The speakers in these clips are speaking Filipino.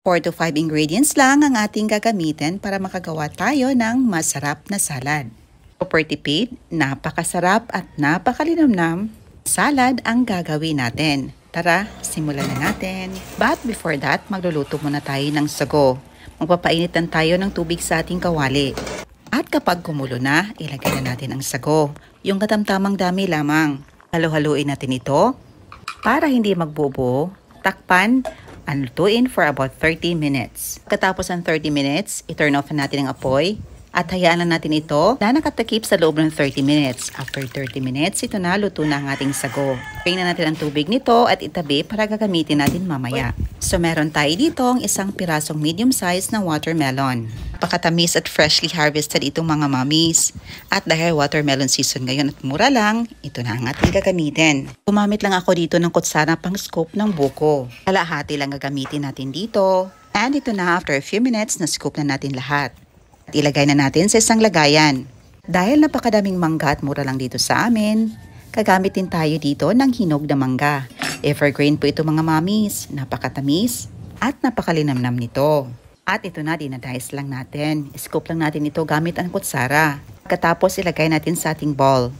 4 to 5 ingredients lang ang ating gagamitin para makagawa tayo ng masarap na salad. Super tipid, napakasarap at napakalinamnam salad ang gagawin natin. Tara, simulan na natin. But before that, magluluto muna tayo ng sago. Magpapainitan tayo ng tubig sa ating kawali. At kapag kumulo na, ilagay na natin ang sago. Yung katamtamang dami lamang. Halo-haluin natin ito para hindi magbubuo. Takpan and lutuin for about 30 minutes. Katapos ng 30 minutes, i-turn off natin ang apoy at hayaan na natin ito na nakatakip sa loob ng 30 minutes. After 30 minutes, ito na, luto na ang ating sago. Tingnan na natin ang tubig nito at itabi para gagamitin natin mamaya. So meron tayo dito ang isang pirasong medium size na watermelon. Napakatamis at freshly harvested itong mga mommies. At dahil watermelon season ngayon at mura lang, ito na ang ating gagamitin. Gumamit lang ako dito ng kutsara pang scoop ng buko. Kalahati lang gagamitin natin dito. And ito na, after a few minutes, na-scoop na natin lahat. At ilagay na natin sa isang lagayan. Dahil napakadaming mangga at mura lang dito sa amin, gagamit din tayo dito ng hinog na mangga. Evergreen po ito mga mommies, napakatamis at napakalinamnam nito. At ito na, dinadice lang natin. Scoop lang natin ito gamit ang kutsara. Pagkatapos ilagay natin sa ating bowl.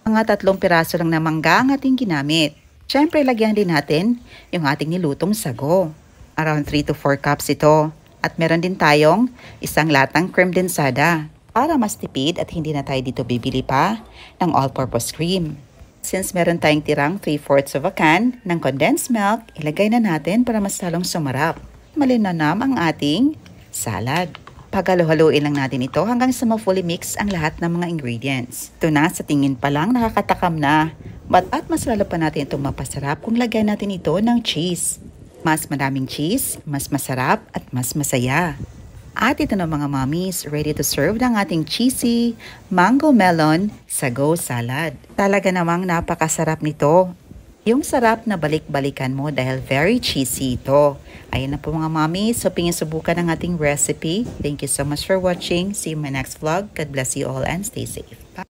Mga 3 piraso lang na mangga ang ating ginamit. Siyempre, lagyan din natin yung ating nilutong sago. Around 3 to 4 cups ito. At meron din tayong isang latang cream densada. Para mas tipid at hindi na tayo dito bibili pa ng all-purpose cream. Since meron tayong tirang 3/4 of a can ng condensed milk, ilagay na natin para mas lalong sumarap. Malinanam ang ating salad. Paghalo-haluin lang natin ito hanggang sa ma-fully mix ang lahat ng mga ingredients. Ito na, sa tingin pa lang nakakatakam na. At mas lalo pa natin itong mapasarap kung lagyan natin ito ng cheese. Mas madaming cheese, mas masarap at mas masaya. At ito na mga mommies, ready to serve ng ating cheesy mango melon sago salad. Talaga namang napakasarap nito. Yung sarap na balik-balikan mo dahil very cheesy ito. Ayan na po mga mommies, so subukan ang ating recipe. Thank you so much for watching. See you in my next vlog. God bless you all and stay safe.